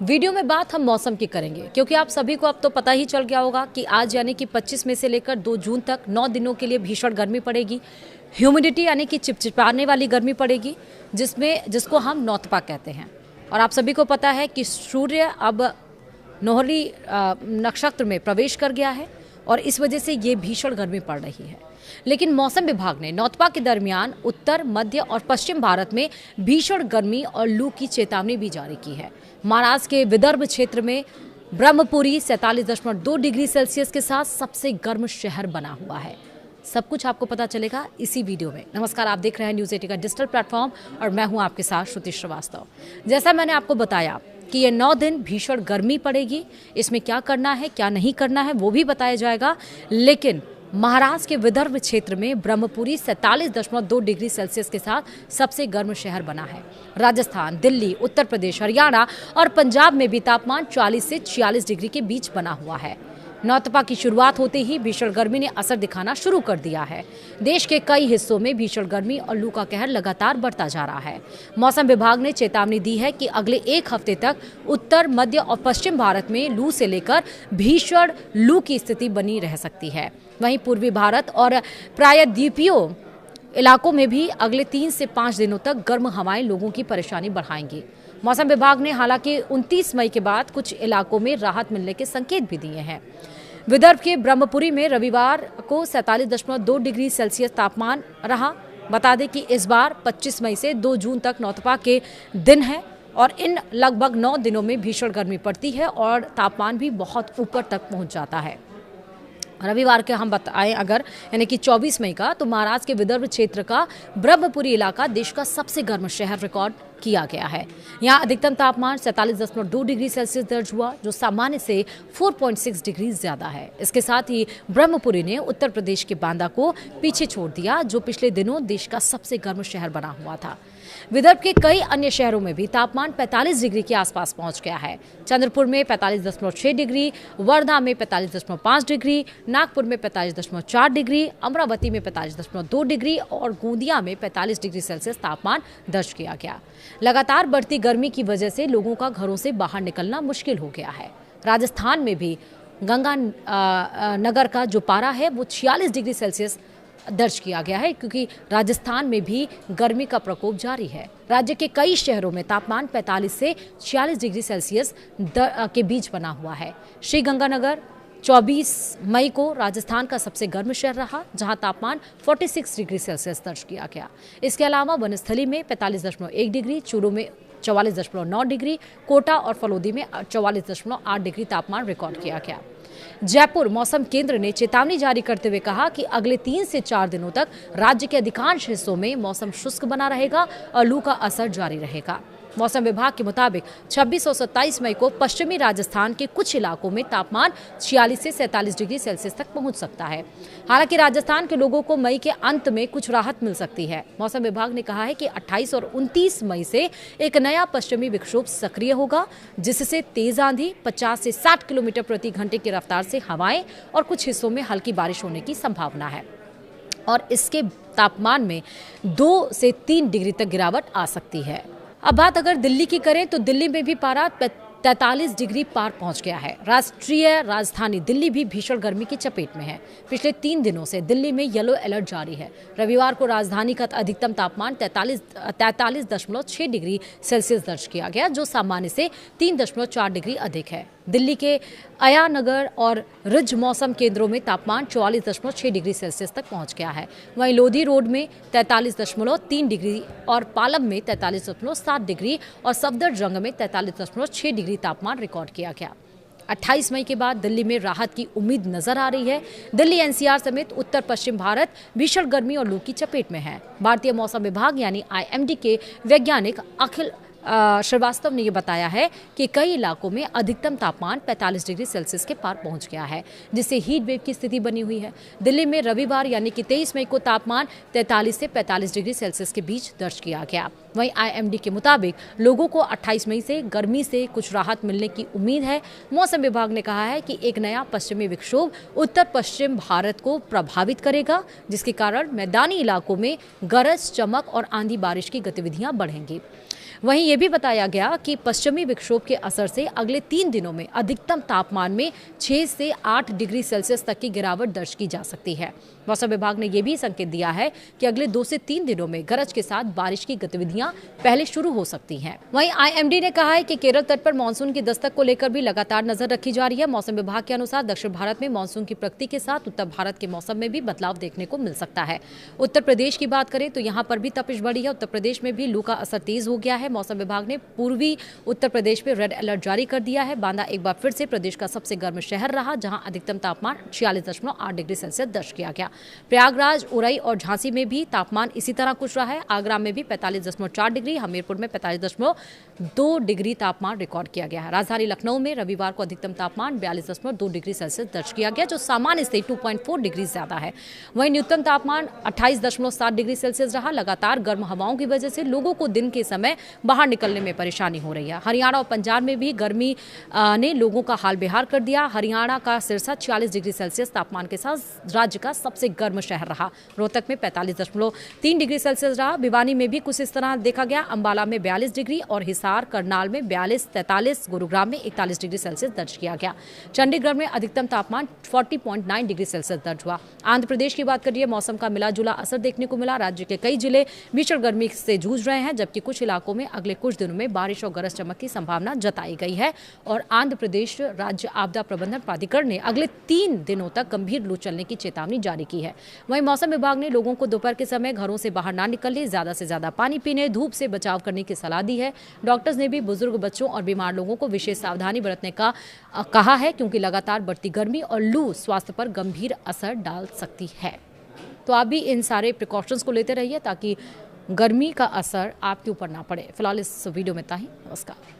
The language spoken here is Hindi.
वीडियो में बात हम मौसम की करेंगे क्योंकि आप सभी को अब तो पता ही चल गया होगा कि आज यानी कि 25 मई से लेकर 2 जून तक 9 दिनों के लिए भीषण गर्मी पड़ेगी। ह्यूमिडिटी यानी कि चिपचिपाने वाली गर्मी पड़ेगी जिसको हम नौतपा कहते हैं। और आप सभी को पता है कि सूर्य अब नोहरी नक्षत्र में प्रवेश कर गया है और इस वजह से ये भीषण गर्मी पड़ रही है। लेकिन मौसम विभाग ने नौतपा के दरमियान उत्तर, मध्य और पश्चिम भारत में भीषण गर्मी और लू की चेतावनी भी जारी की है। महाराष्ट्र के विदर्भ क्षेत्र में ब्रह्मपुरी 47.2 डिग्री सेल्सियस के साथ सबसे गर्म शहर बना हुआ है। सब कुछ आपको पता चलेगा इसी वीडियो में। नमस्कार, आप देख रहे हैं न्यूज़ 18 का डिजिटल प्लेटफॉर्म और मैं हूं आपके साथ श्रुति श्रीवास्तव। जैसा मैंने आपको बताया कि ये 9 दिन भीषण गर्मी पड़ेगी, इसमें क्या करना है क्या नहीं करना है वो भी बताया जाएगा। लेकिन महाराष्ट्र के विदर्भ क्षेत्र में ब्रह्मपुरी 47.2 डिग्री सेल्सियस के साथ सबसे गर्म शहर बना है। राजस्थान, दिल्ली, उत्तर प्रदेश, हरियाणा और पंजाब में भी तापमान 40 से 46 डिग्री के बीच बना हुआ है। नौतपा की शुरुआत होते ही भीषण गर्मी ने असर दिखाना शुरू कर दिया है। देश के कई हिस्सों में भीषण गर्मी और लू का कहर लगातार बढ़ता जा रहा है। मौसम विभाग ने चेतावनी दी है कि अगले एक हफ्ते तक उत्तर, मध्य और पश्चिम भारत में लू से लेकर भीषण लू की स्थिति बनी रह सकती है। वहीं पूर्वी भारत और प्रायद्वीपीय इलाकों में भी अगले 3 से 5 दिनों तक गर्म हवाएं लोगों की परेशानी बढ़ाएंगी। मौसम विभाग ने हालांकि 29 मई के बाद कुछ इलाकों में राहत मिलने के संकेत भी दिए हैं। विदर्भ के ब्रह्मपुरी में रविवार को 47.2 डिग्री सेल्सियस तापमान रहा। बता दें कि इस बार 25 मई से 2 जून तक नौतपा के दिन है और इन लगभग 9 दिनों में भीषण गर्मी पड़ती है और तापमान भी बहुत ऊपर तक पहुंच जाता है। रविवार के हम बताएं अगर यानी कि 24 मई का, तो महाराष्ट्र के विदर्भ क्षेत्र का ब्रह्मपुरी इलाका देश का सबसे गर्म शहर रिकॉर्ड किया गया है। यहाँ अधिकतम तापमान 47.2 डिग्री सेल्सियस दर्ज हुआ, जो सामान्य से 4.6 डिग्री ज्यादा है। इसके साथ ही ब्रह्मपुरी ने उत्तर प्रदेश के बांदा को पीछे छोड़ दिया, जो पिछले दिनों देश का सबसे गर्म शहर बना हुआ था। विदर्भ के कई अन्य शहरों में भी तापमान 45 डिग्री के आसपास पहुंच गया है। चंद्रपुर में 45.6 डिग्री, वर्धा में 45.5 डिग्री, नागपुर में 45.4 डिग्री, अमरावती में 45.2 डिग्री और गोंदिया में 45 डिग्री सेल्सियस तापमान दर्ज किया गया। लगातार बढ़ती गर्मी की वजह से लोगों का घरों से बाहर निकलना मुश्किल हो गया है। राजस्थान में भी गंगा नगर का जो पारा है वो 46 डिग्री सेल्सियस दर्ज किया गया है, क्योंकि राजस्थान में भी गर्मी का प्रकोप जारी है। राज्य के कई शहरों में तापमान 45 से 46 डिग्री सेल्सियस के बीच बना हुआ है। श्रीगंगानगर 24 मई को राजस्थान का सबसे गर्म शहर रहा, जहां तापमान 46 डिग्री सेल्सियस दर्ज किया गया। इसके अलावा वनस्थली में 45.1 डिग्री, चूरू में 44.9 डिग्री, कोटा और फलोदी में 44.8 डिग्री तापमान रिकॉर्ड किया गया। जयपुर मौसम केंद्र ने चेतावनी जारी करते हुए कहा कि अगले 3 से 4 दिनों तक राज्य के अधिकांश हिस्सों में मौसम शुष्क बना रहेगा और लू का असर जारी रहेगा। मौसम विभाग के मुताबिक 26 और 27 मई को पश्चिमी राजस्थान के कुछ इलाकों में तापमान 46 से 47 डिग्री सेल्सियस तक पहुंच सकता है। हालांकि राजस्थान के लोगों को मई के अंत में कुछ राहत मिल सकती है। मौसम विभाग ने कहा है कि 28 और 29 मई से एक नया पश्चिमी विक्षोभ सक्रिय होगा, जिससे तेज आंधी 50 से 60 किलोमीटर प्रति घंटे की रफ्तार से हवाएं और कुछ हिस्सों में हल्की बारिश होने की संभावना है और इसके तापमान में 2 से 3 डिग्री तक गिरावट आ सकती है। अब बात अगर दिल्ली की करें तो दिल्ली में भी पारा 43 डिग्री पार पहुंच गया है। राष्ट्रीय राजधानी दिल्ली भी भीषण गर्मी की चपेट में है। पिछले 3 दिनों से दिल्ली में येलो अलर्ट जारी है। रविवार को राजधानी का अधिकतम तापमान 43.6 डिग्री सेल्सियस दर्ज किया गया, जो सामान्य से 3.4 डिग्री अधिक है। दिल्ली के आया नगर और रिज मौसम केंद्रों में तापमान 44.6 डिग्री सेल्सियस तक पहुंच गया है। वहीं लोधी रोड में 43.3 डिग्री और पालम में 43.7 डिग्री और सफदरजंग में 43.6 डिग्री तापमान रिकॉर्ड किया गया। 28 मई के बाद दिल्ली में राहत की उम्मीद नजर आ रही है। दिल्ली एनसीआर समेत उत्तर पश्चिम भारत भीषण गर्मी और लू की चपेट में है। भारतीय मौसम विभाग यानी आईएमडी के वैज्ञानिक अखिल श्रीवास्तव ने यह बताया है कि कई इलाकों में अधिकतम तापमान 45 डिग्री सेल्सियस के पार पहुंच गया है, जिससे हीट वेव की स्थिति बनी हुई है। दिल्ली में रविवार यानी कि 23 मई को तापमान 43 से 45 डिग्री सेल्सियस के बीच दर्ज किया गया। वहीं आईएमडी के मुताबिक लोगों को 28 मई से गर्मी से कुछ राहत मिलने की उम्मीद है। मौसम विभाग ने कहा है कि एक नया पश्चिमी विक्षोभ उत्तर पश्चिम भारत को प्रभावित करेगा, जिसके कारण मैदानी इलाकों में गरज, चमक और आंधी बारिश की गतिविधियां बढ़ेंगी। वहीं ये भी बताया गया कि पश्चिमी विक्षोभ के असर से अगले 3 दिनों में अधिकतम तापमान में 6 से 8 डिग्री सेल्सियस तक की गिरावट दर्ज की जा सकती है। मौसम विभाग ने यह भी संकेत दिया है कि अगले 2 से 3 दिनों में गरज के साथ बारिश की गतिविधियां पहले शुरू हो सकती हैं। वहीं आईएमडी ने कहा है कि केरल तट पर मानसून की दस्तक को लेकर भी लगातार नजर रखी जा रही है। मौसम विभाग के अनुसार दक्षिण भारत में मानसून की प्रगति के साथ उत्तर भारत के मौसम में भी बदलाव देखने को मिल सकता है। उत्तर प्रदेश की बात करें तो यहाँ पर भी तपिश बढ़ी है। उत्तर प्रदेश में भी लू का असर तेज हो गया है। मौसम विभाग ने पूर्वी उत्तर प्रदेश में रेड अलर्ट जारी कर दिया है। बांदा एक बार फिर से प्रदेश का सबसे गर्म शहर रहा, जहां अधिकतम तापमान 46.8 डिग्री सेल्सियस दर्ज किया गया। प्रयागराज, उरई और झांसी में भी तापमान इसी तरह कुछ रहा है। आगरा में भी 45.4 डिग्री, हमीरपुर में 45.2 डिग्री तापमान रिकॉर्ड किया गया है। राजधानी लखनऊ में रविवार को अधिकतम तापमान 42.2 डिग्री सेल्सियस दर्ज किया गया, जो सामान्य से 2.4 डिग्री ज्यादा है। वहीं न्यूनतम तापमान 28.7 डिग्री सेल्सियस रहा। लगातार गर्म हवाओं की वजह से लोगों को दिन के समय बाहर निकलने में परेशानी हो रही है। हरियाणा और पंजाब में भी गर्मी ने लोगों का हाल बेहाल कर दिया। हरियाणा का सिरसा 46 डिग्री सेल्सियस तापमान के साथ राज्य का सबसे गर्म शहर रहा। रोहतक में 45.3 डिग्री सेल्सियस रहा। भिवानी में भी कुछ इस तरह देखा गया। अंबाला में 42 डिग्री और हिसार, करनाल में 42-43, गुरुग्राम में 41 डिग्री सेल्सियस दर्ज किया गया। चंडीगढ़ में अधिकतम तापमान 40.9 डिग्री सेल्सियस दर्ज हुआ। आंध्र प्रदेश की बात करिए, मौसम का मिला जुला असर देखने को मिला। राज्य के कई जिले भीषण गर्मी से जूझ रहे हैं, जबकि कुछ इलाकों में अगले कुछ दिनों में बारिश और गरज चमक की संभावना जताई गई है। और आंध्र प्रदेश राज्य आपदा प्रबंधन प्राधिकरण ने अगले 3 दिनों तक गंभीर लू चलने की चेतावनी जारी की है। वहीं मौसम विभाग ने लोगों को दोपहर के समय घरों से बाहर ना निकलने, ज्यादा से ज्यादा पानी पीने, धूप से बचाव करने की सलाह दी है। डॉक्टर्स ने भी बुजुर्ग, बच्चों और बीमार लोगों को विशेष सावधानी बरतने का कहा है, क्योंकि लगातार बढ़ती गर्मी और लू स्वास्थ्य पर गंभीर असर डाल सकती है। तो आप भी इन सारे प्रिकॉशंस को लेते रहिए ताकि गर्मी का असर आपके ऊपर ना पड़े। फिलहाल इस वीडियो में इतना ही। नमस्कार।